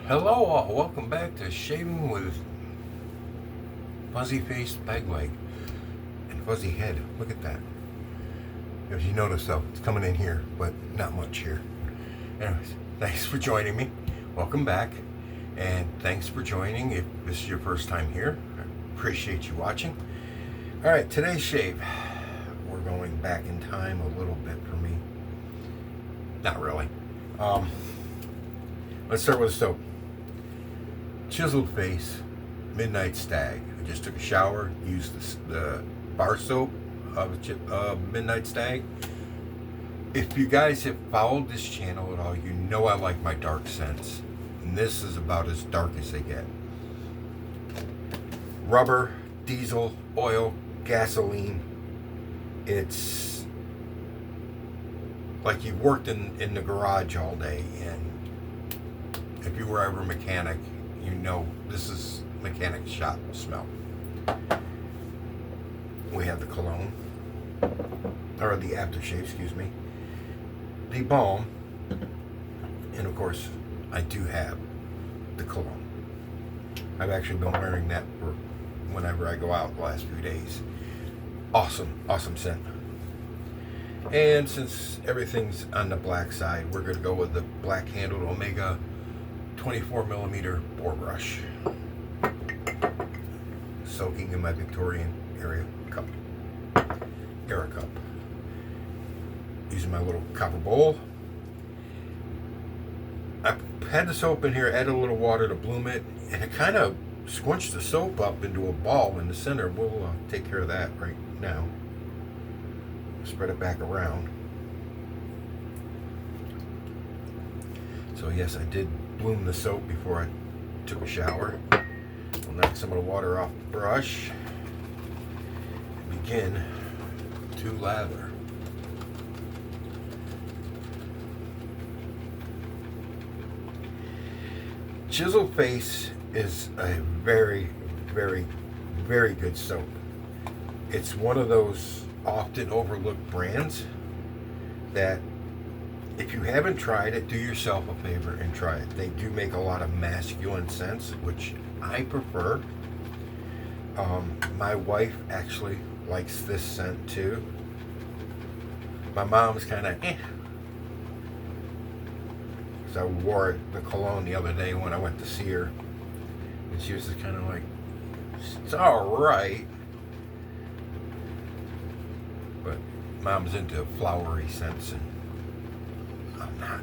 Hello all, welcome back to Shaving with Fuzzy Faced Peg Leg and Fuzzy Head. Look at that. If you notice though, it's coming in here, but not much here. Anyways, thanks for joining me. Welcome back. And thanks for joining if this is your first time here. I appreciate you watching. Alright, today's shave. We're going back in time a little bit for me. Not really. Let's start with the soap. Chiseled Face Midnight Stag. I just took a shower, used the bar soap of Midnight Stag. If you guys have followed this channel at all, you know I like my dark scents. And this is about as dark as they get. Rubber, diesel, oil, gasoline. It's like you've worked in the garage all day, and if you were ever a mechanic, you know this is mechanic shop smell. We have the cologne, or the aftershave, excuse me, the balm, and of course I do have the cologne. I've actually been wearing that for whenever I go out the last few days. Awesome scent. And since everything's on the black side, we're going to go with the black handled Omega 24 millimeter boar brush, soaking in my Victorian era cup, using my little copper bowl. I had the soap in here, added a little water to bloom it, and it kind of squinched the soap up into a ball in the center. We'll take care of that right now. Spread it back around. So yes, I did bloom the soap before I took a shower. I'll knock some of the water off the brush and begin to lather. Chiseled Face is a very good soap. It's one of those often overlooked brands that if you haven't tried it, do yourself a favor and try it. They do make a lot of masculine scents, which I prefer. My wife actually likes this scent too. My mom's kind of because I wore the cologne the other day when I went to see her, and she was just kind of like, it's alright. But mom's into flowery scents, and I'm not.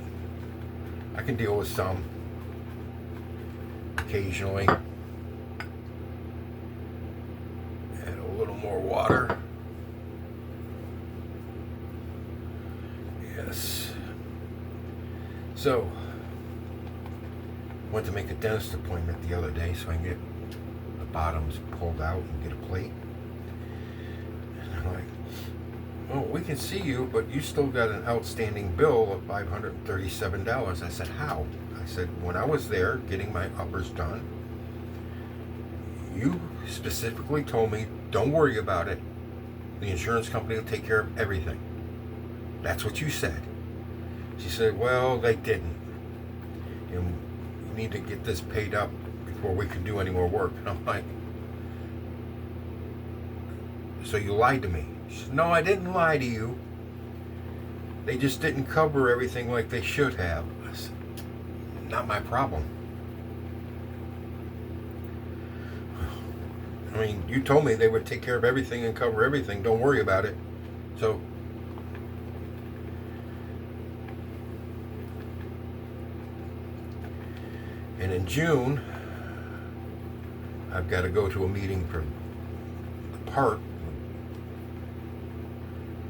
I can deal with some occasionally. Add a little more water. Yes. So, went to make a dentist appointment the other day so I can get the bottoms pulled out and get a plate. And I'm like, well, we can see you, but you still got an outstanding bill of $537. I said, how? I said, when I was there getting my uppers done, you specifically told me, don't worry about it. The insurance company will take care of everything. That's what you said. She said, well, they didn't. And you need to get this paid up before we can do any more work. And I'm like, so you lied to me? She said, no, I didn't lie to you. They just didn't cover everything like they should have. I said, not my problem. I mean, you told me they would take care of everything and cover everything. Don't worry about it. So, and in June, I've got to go to a meeting for the park.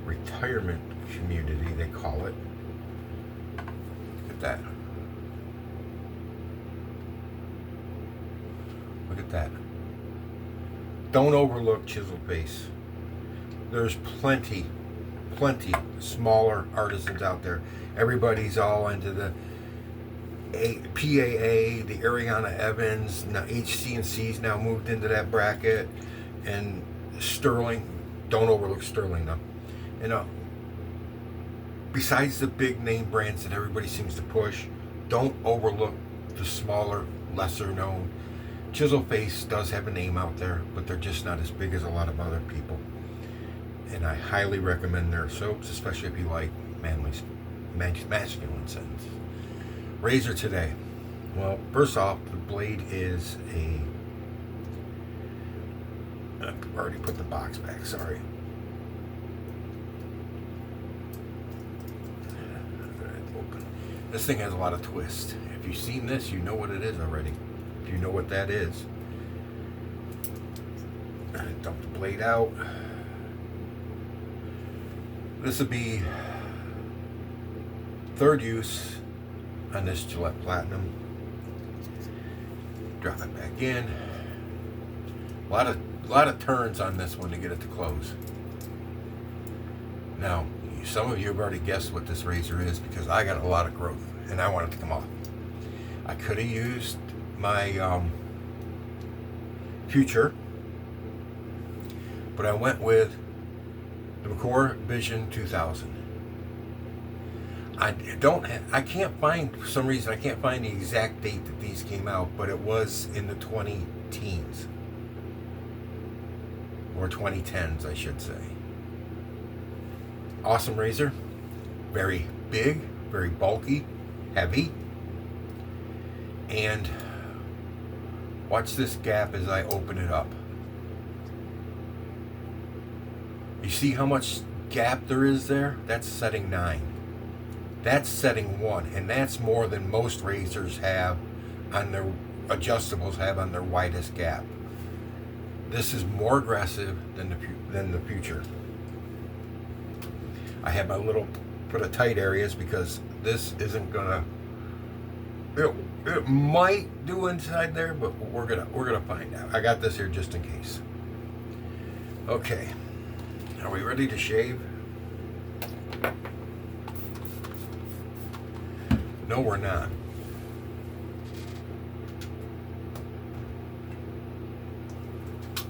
Retirement community, they call it. Look at that. Look at that. Don't overlook Chiseled Face. There's plenty smaller artisans out there. Everybody's all into the PAA, the Ariana Evans, now HC&C's now moved into that bracket, and Sterling. Don't overlook Sterling though. You know, besides the big name brands that everybody seems to push, don't overlook the smaller, lesser known. Chiseled Face does have a name out there, but they're just not as big as a lot of other people. And I highly recommend their soaps, especially if you like masculine scents. Razor today. Well, first off, the blade is a... I've already put the box back, sorry. This thing has a lot of twist. If you've seen this, you know what it is already. If you know what that is. Dump the blade out. This will be third use on this Gillette Platinum. Drop it back in. A lot of turns on this one to get it to close. Now, some of you have already guessed what this razor is because I got a lot of growth and I want it to come off. I could have used my Future, but I went with the Merkur Vision 2000. I can't find, for some reason, I can't find the exact date that these came out, but it was in the 2010s. Or 2010s, I should say. Awesome razor. Very big, very bulky, heavy. And watch this gap as I open it up. You see how much gap there is there? That's setting 9. That's setting 1, and that's more than most razors have on their adjustables have on their widest gap. This is more aggressive than the Future. I have my little for the tight areas because this isn't gonna. It might do inside there, but we're gonna find out. I got this here just in case. Okay, are we ready to shave? No, we're not.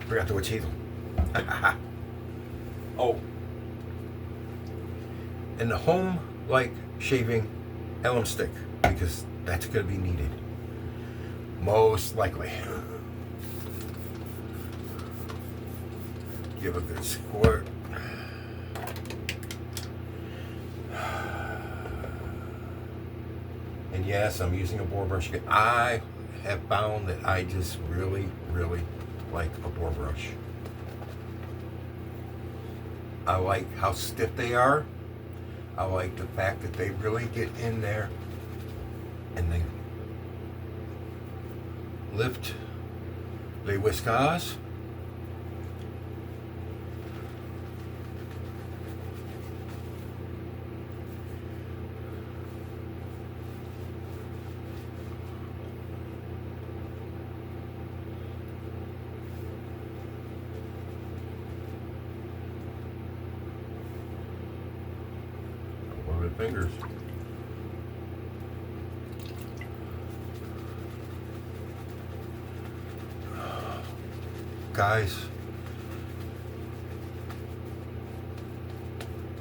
Forgot to watch Hazel. Oh. And the HomeLike Shaving alum stick, because that's going to be needed. Most likely. Give a good squirt. And yes, I'm using a boar brush. I have found that I just really, really like a boar brush. I like how stiff they are. I like the fact that they really get in there and they lift les whiskers. Fingers. Guys,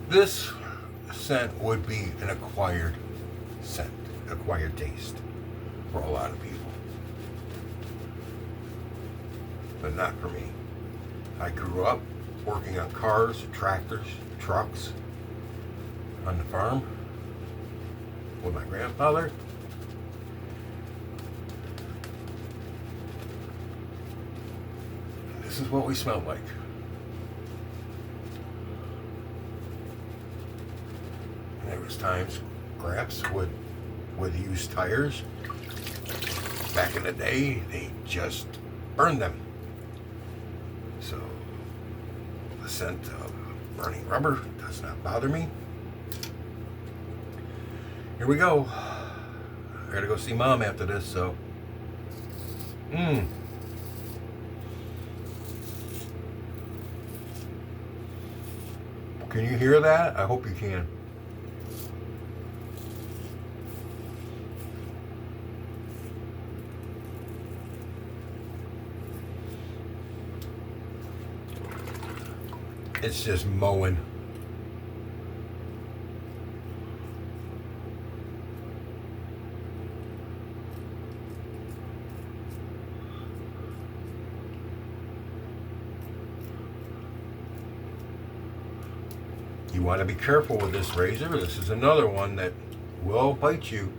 this scent would be an acquired scent, acquired taste for a lot of people, but not for me. I grew up working on cars, tractors, trucks, on the farm with my grandfather. This is what we smelled like. And there was times Gramps would use tires. Back in the day, they just burned them. So the scent of burning rubber does not bother me. Here we go. I gotta go see Mom after this, so. Can you hear that? I hope you can. It's just mowing. You want to be careful with this razor. This is another one that will bite you.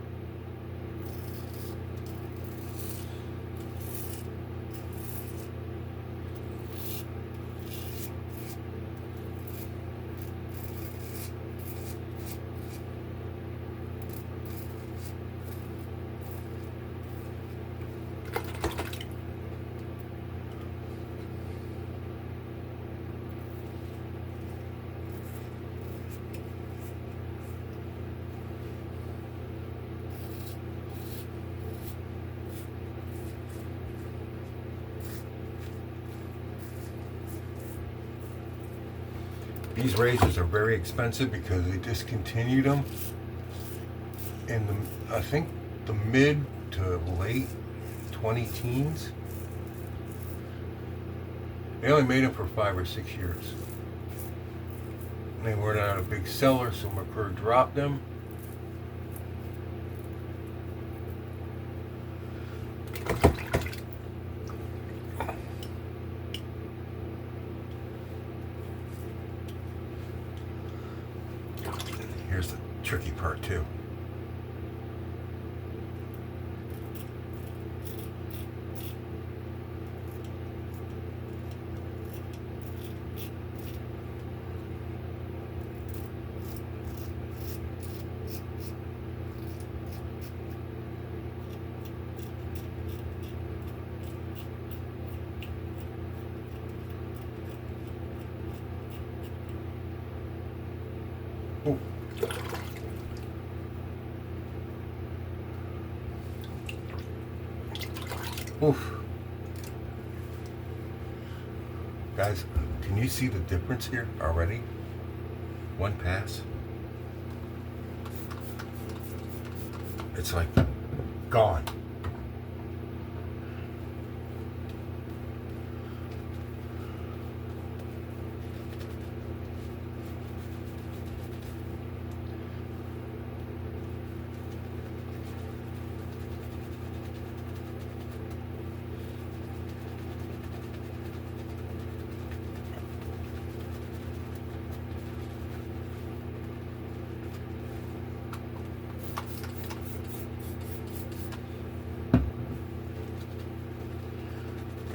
These razors are very expensive because they discontinued them in the, I think, the mid to late 20 teens. They only made them for 5 or 6 years. They were not a big seller, so Merkur dropped them. Here's the tricky part too. Oh. Oof. Guys, can you see the difference here already? One pass. It's like gone.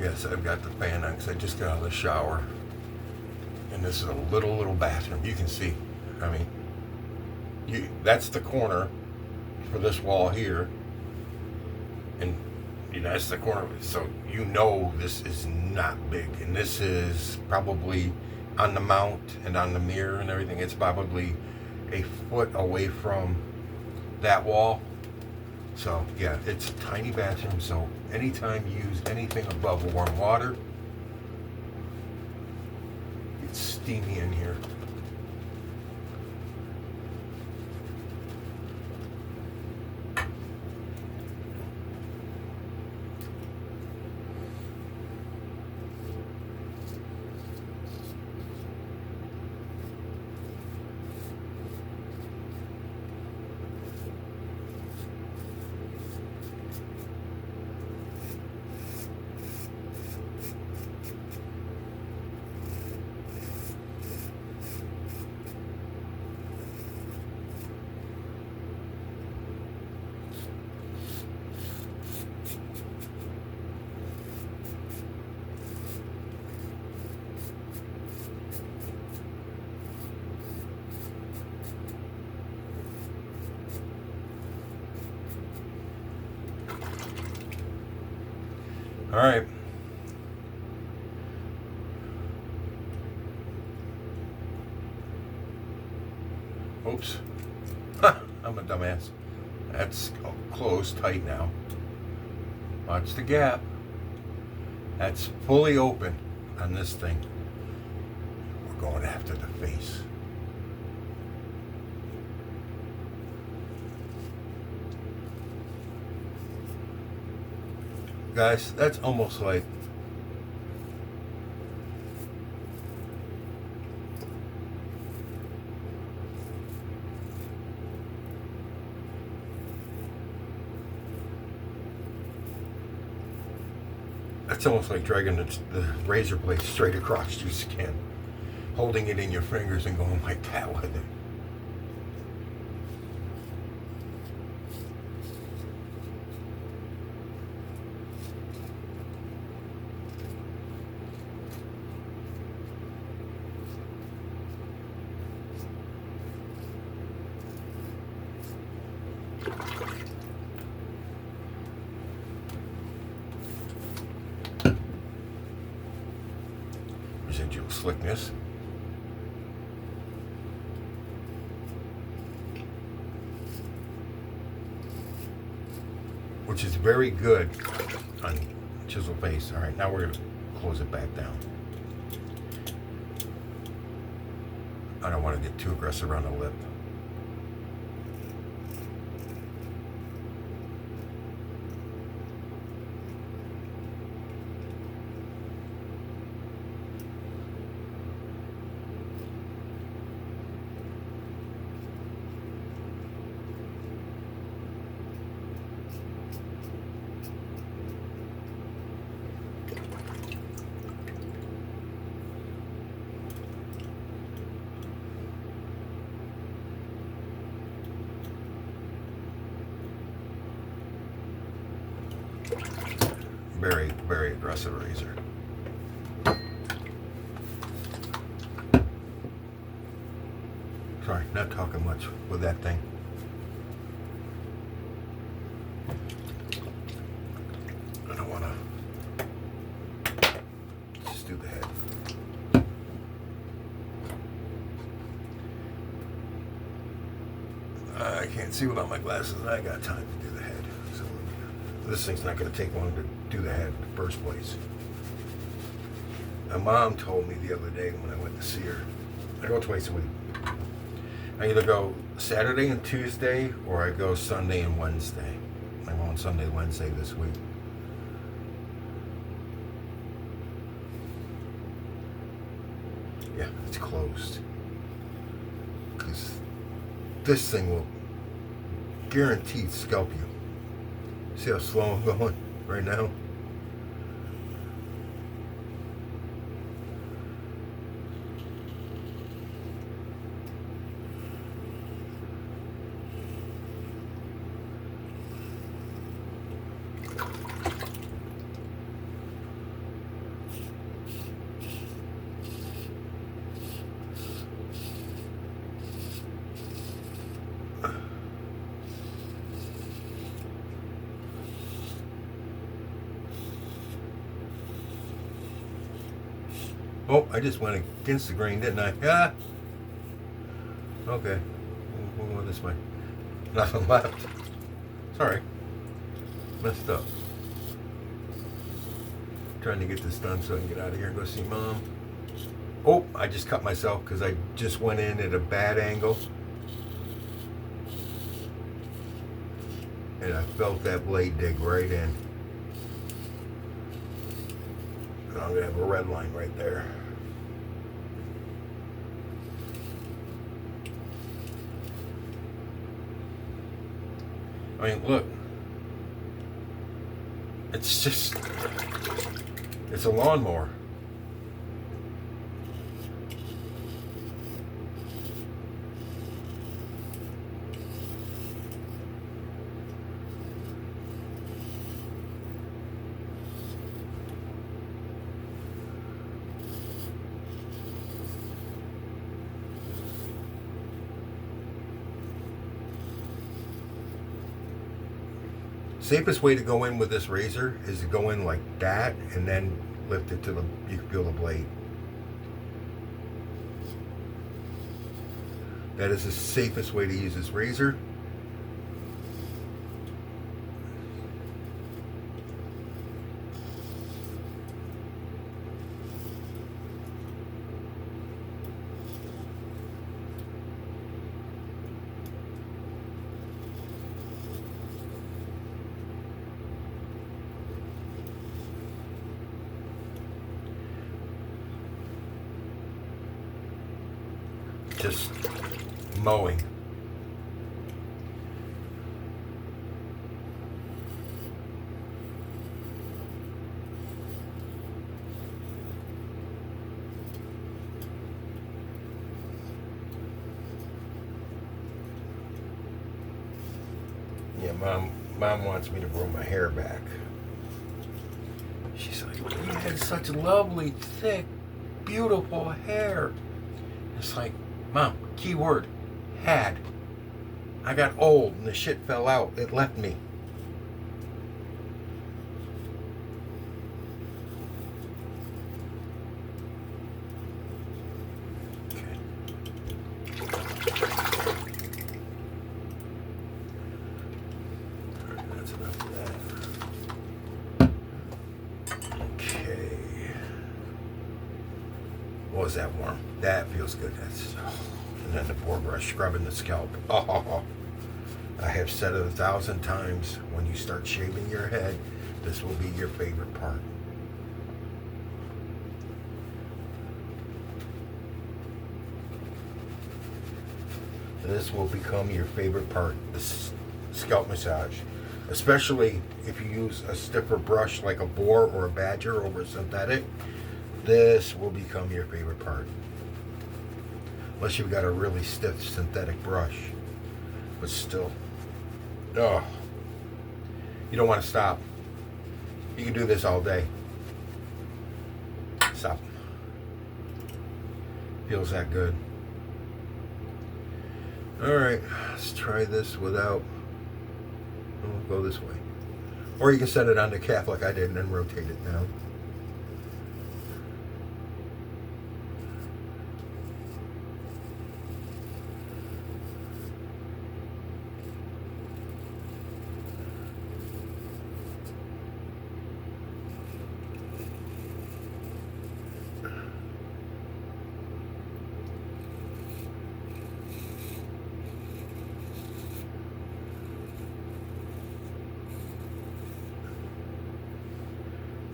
Yes, I've got the fan on because I just got out of the shower. And this is a little bathroom. You can see, I mean, that's the corner for this wall here. And that's the corner. So you know this is not big. And this is probably on the mount and on the mirror and everything. It's probably a foot away from that wall. So yeah, it's a tiny bathroom, so anytime you use anything above warm water, it's steamy in here. All right. Oops. I'm a dumbass. That's closed tight now. Watch the gap. That's fully open on this thing. We're going after the face. Guys, that's almost like dragging the razor blade straight across your skin. holding it in your fingers and going like that with it. Residual slickness. Which is very good on Chiseled Face. All right, now we're going to close it back down. I don't want to get too aggressive around the lip. Very, very aggressive razor. Sorry, not talking much with that thing. I don't want to just do the head. I can't see without my glasses. I got time to do the head. So this thing's not going to take long to do the head in the first place. My mom told me the other day when I went to see her, I go twice a week. I either go Saturday and Tuesday, or I go Sunday and Wednesday. I'm going Sunday and Wednesday this week. Yeah, it's closed. Because this thing will guaranteed scalp you. See how slow I'm going right now? Oh, I just went against the grain, didn't I? Yeah. Okay. We'll go this way. Nothing left. Sorry. Messed up. Trying to get this done so I can get out of here and go see Mom. Oh, I just cut myself because I just went in at a bad angle. And I felt that blade dig right in. And I'm going to have a red line right there. I mean, look. It's just, it's a lawnmower. Safest way to go in with this razor is to go in like that and then lift it to the, you can feel the blade. That is the safest way to use this razor. Just mowing. Mom wants me to grow my hair back. She's like, you had such lovely, thick, beautiful hair. It's like, Mom, key word, had. I got old and the shit fell out. It left me. Was that warm? That feels good. And then the boar brush scrubbing the scalp. Oh, I have said it 1,000 times. When you start shaving your head, this will be your favorite part. This will become your favorite part, the scalp massage. Especially if you use a stiffer brush like a boar or a badger over synthetic. This will become your favorite part. Unless you've got a really stiff synthetic brush. But still. Oh. You don't want to stop. You can do this all day. Stop. Feels that good. Alright, let's try this without. We'll go this way. Or you can set it on the calf like I did and then rotate it down.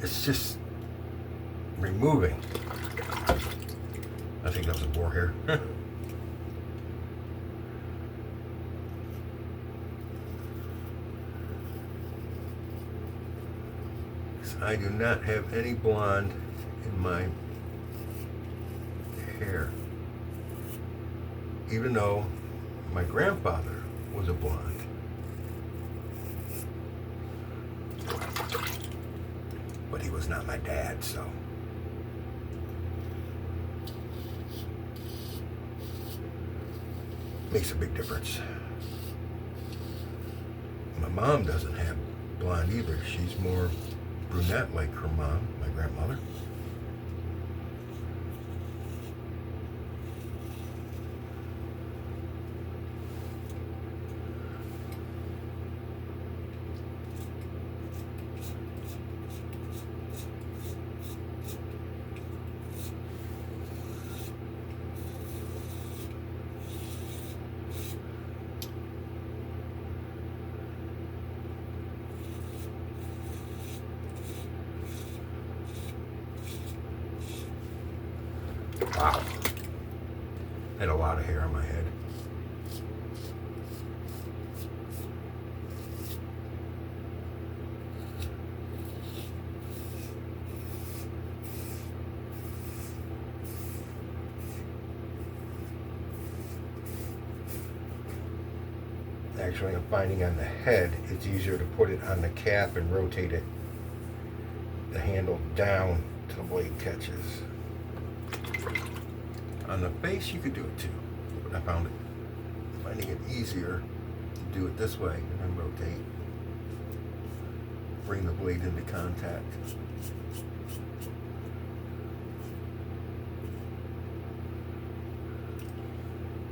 It's just removing. I think that was a boar hair. I do not have any blonde in my hair. Even though my grandfather was a blonde. But he was not my dad, so. Makes a big difference. My mom doesn't have blonde either. She's more brunette like her mom, my grandmother. Wow. I had a lot of hair on my head. Actually, I'm finding on the head, it's easier to put it on the cap and rotate it, the handle down till the blade catches. On the face, you could do it too, but I found it finding it easier to do it this way and then rotate, bring the blade into contact.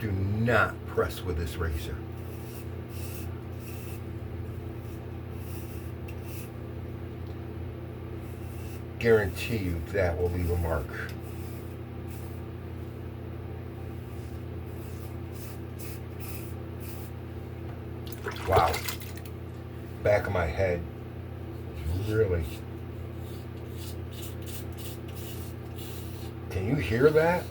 Do not press with this razor. Guarantee you that will leave a mark. Wow. Back of my head. Really. Can you hear that?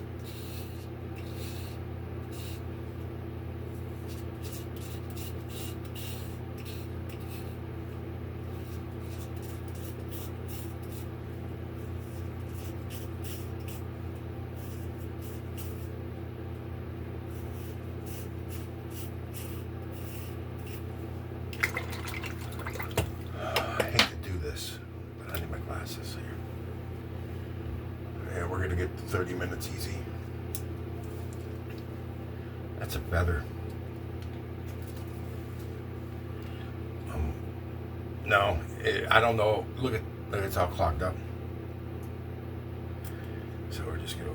we're gonna get 30 minutes easy. That's a feather. No, I don't know. Look, it's all clogged up. So we're just gonna.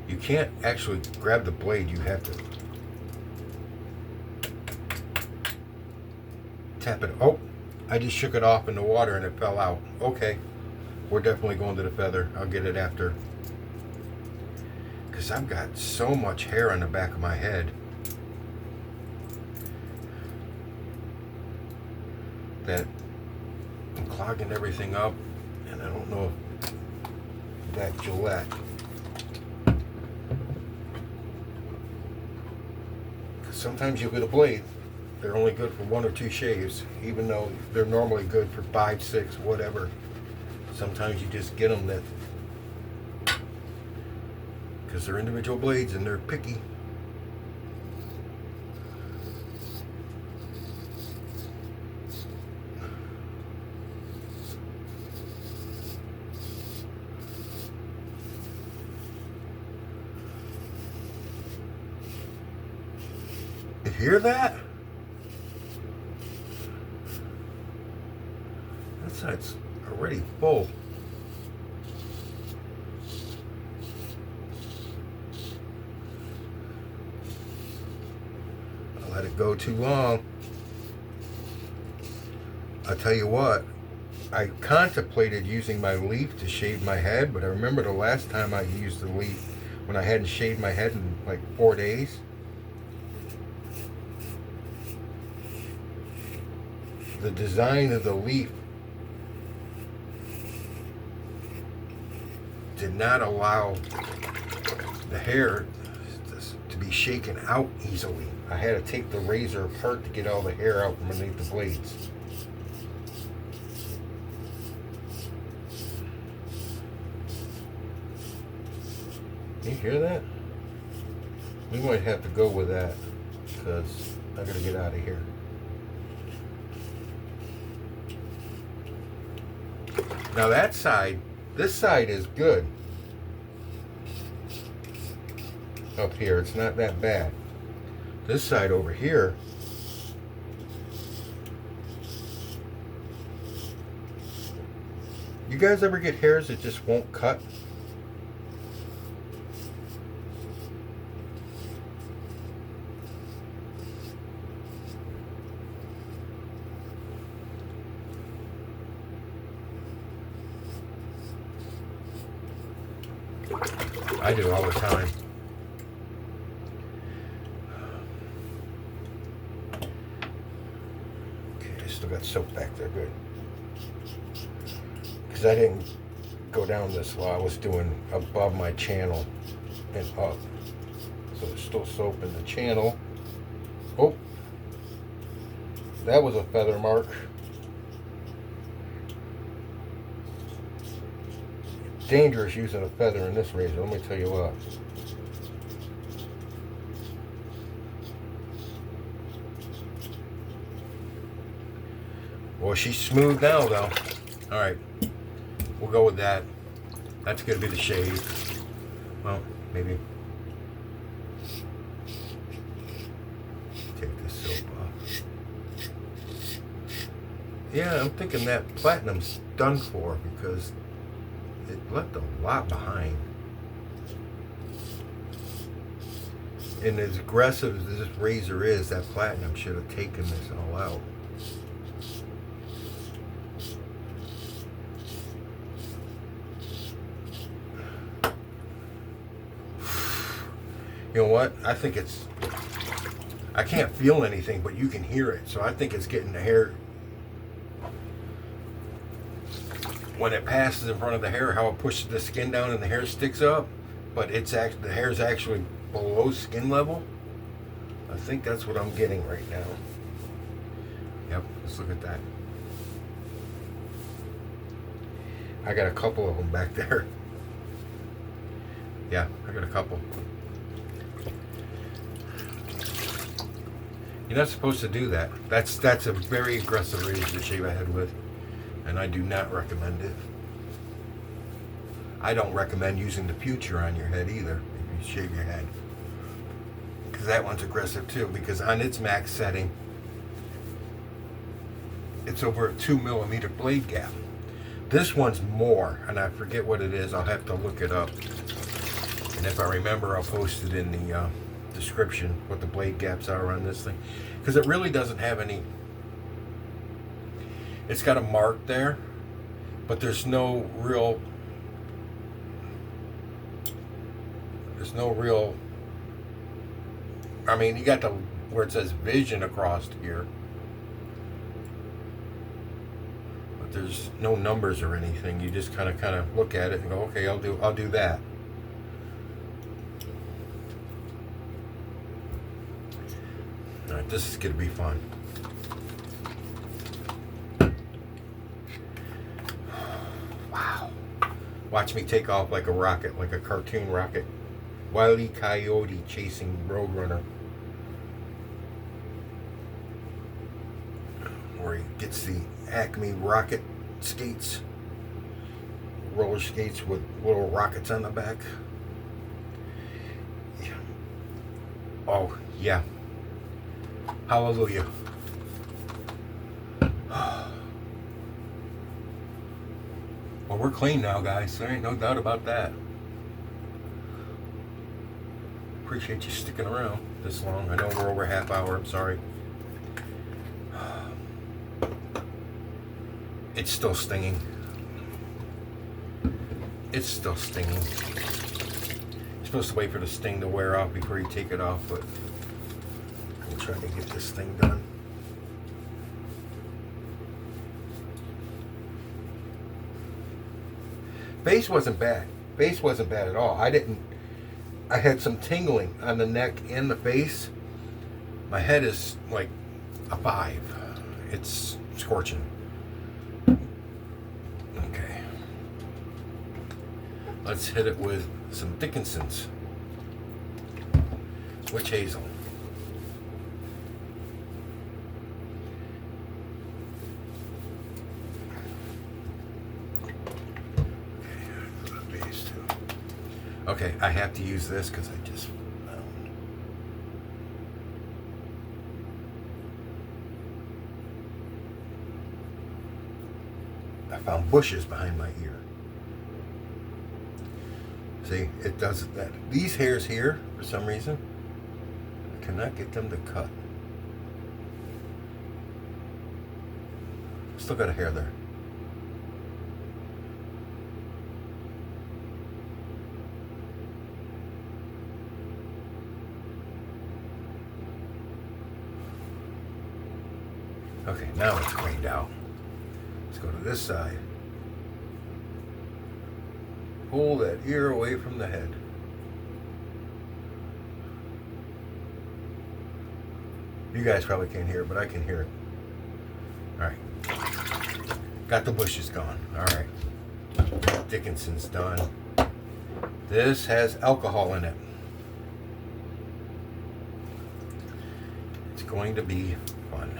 You can't actually grab the blade. You have to tap it. Oh, I just shook it off in the water and it fell out. Okay, we're definitely going to the feather. I'll get it after. Because I've got so much hair on the back of my head that I'm clogging everything up, and I don't know if that Gillette, because sometimes you'll get a blade, they're only good for 1 or 2 shaves, even though they're normally good for 5, 6, whatever. Sometimes you just get them that, because they're individual blades and they're picky. You hear that? That side's already full. Let it go too long. I tell you what, I contemplated using my leaf to shave my head, but I remember the last time I used the leaf when I hadn't shaved my head in like 4 days. The design of the leaf did not allow the hair to be shaken out easily. I had to take the razor apart to get all the hair out from underneath the blades. You hear that? We might have to go with that because I gotta get out of here. Now that side, this side is good. Up here, it's not that bad. This side over here, you guys ever get hairs that just won't cut? I do all the time. Still got soap back there, good. Because I didn't go down this low. I was doing above my channel and up. So there's still soap in the channel. Oh, that was a feather mark. Dangerous using a feather in this razor, let me tell you what. Well, she's smooth now, though. All right, we'll go with that. That's going to be the shave. Well, maybe. Take this soap off. Yeah, I'm thinking that platinum's done for because it left a lot behind. And as aggressive as this razor is, that platinum should have taken this all out. You know what? I think it's, I can't feel anything, but you can hear it. So I think it's getting the hair, when it passes in front of the hair, how it pushes the skin down and the hair sticks up, but it's actually, the hair's actually below skin level. I think that's what I'm getting right now. Yep, let's look at that. I got a couple of them back there. Yeah, I got a couple. You You're not supposed to do that. That's a very aggressive razor to shave a head with, and I do not recommend it. I don't recommend using the Future on your head either if you shave your head, because that one's aggressive too. Because on its max setting, it's over a 2 millimeter blade gap. This one's more, and I forget what it is. I'll have to look it up, and if I remember, I'll post it in the description what the blade gaps are on this thing, because it really doesn't have any. It's got a mark there, but there's no real I mean, you got the where it says Vision across here, but there's no numbers or anything. You just kind of look at it and go, okay, I'll do that. All right, this is gonna be fun. Wow. Watch me take off like a rocket, like a cartoon rocket. Wile E. Coyote chasing Roadrunner. Where he gets the Acme rocket skates. Roller skates with little rockets on the back. Yeah. Oh, yeah. Hallelujah. Well, we're clean now, guys. There ain't no doubt about that. Appreciate you sticking around this long. I know we're over a half hour. I'm sorry. It's still stinging. It's still stinging. You're supposed to wait for the sting to wear off before you take it off, but I'm trying to get this thing done. Base wasn't bad. Base wasn't bad at all. I had some tingling on the neck and the face. My head is like a 5. It's scorching. Okay. Let's hit it with some Dickinson's Witch Hazel. Okay, I have to use this because I just I found bushes behind my ear. See, it does that. These hairs here, for some reason, I cannot get them to cut. Still got a hair there. Okay, now it's cleaned out. Let's go to this side. Pull that ear away from the head. You guys probably can't hear it, but I can hear it. Alright. Got the bushes gone. Alright. Dickinson's done. This has alcohol in it. It's going to be fun.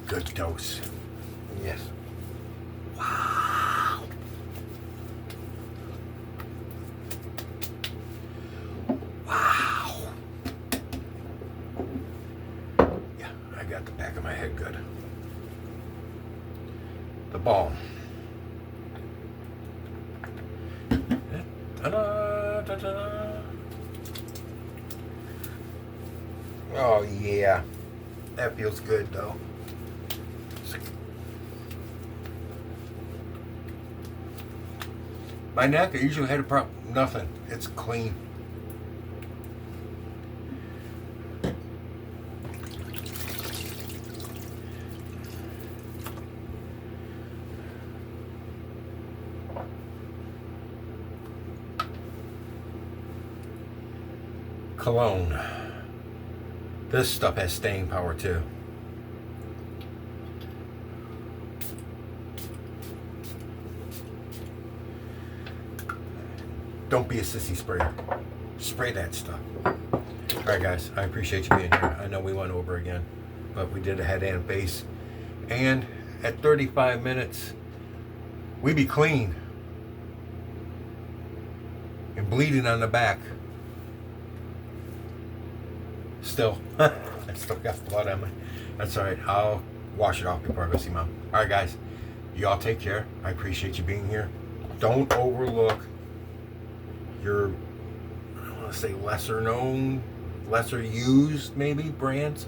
Good dose. Yes. Wow. Wow. Yeah, I got the back of my head good. The balm. Ta-da, ta-da. Oh yeah. That feels good though. My neck, I usually had a problem. Nothing. It's clean. Cologne. This stuff has staying power too. Don't be a sissy sprayer. Spray that stuff. All right, guys. I appreciate you being here. I know we went over again, but we did a head and face. And at 35 minutes, we be clean and bleeding on the back. Still, I still got blood on me. That's all right. I'll wash it off before I go see Mom. All right, guys. Y'all take care. I appreciate you being here. Don't overlook your, I want to say, lesser known, lesser used maybe brands.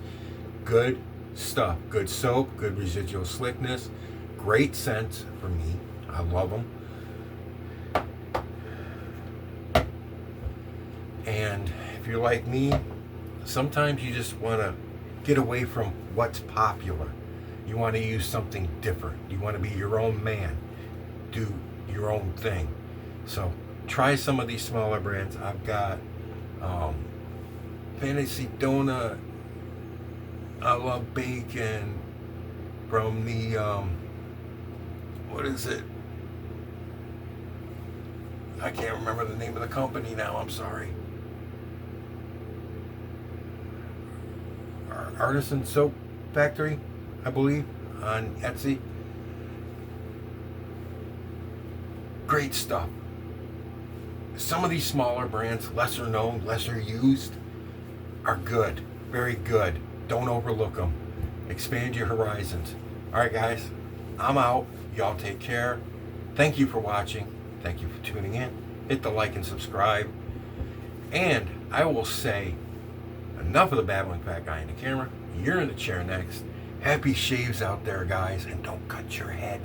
Good stuff. Good soap. Good residual slickness. Great scent for me. I love them. And if you're like me, sometimes you just want to get away from what's popular. You want to use something different. You want to be your own man. Do your own thing. So try some of these smaller brands. I've got Fantasy Donut. I love bacon from the what is it? I can't remember the name of the company now. I'm sorry. Artisan Soap Factory, I believe, on Etsy. Great stuff. Some of these smaller brands, lesser known, lesser used, are good. Very good. Don't overlook them. Expand your horizons. All right, guys. I'm out. Y'all take care. Thank you for watching. Thank you for tuning in. Hit the like and subscribe. And I will say, enough of the babbling fat guy in the camera. You're in the chair next. Happy shaves out there, guys. And don't cut your head.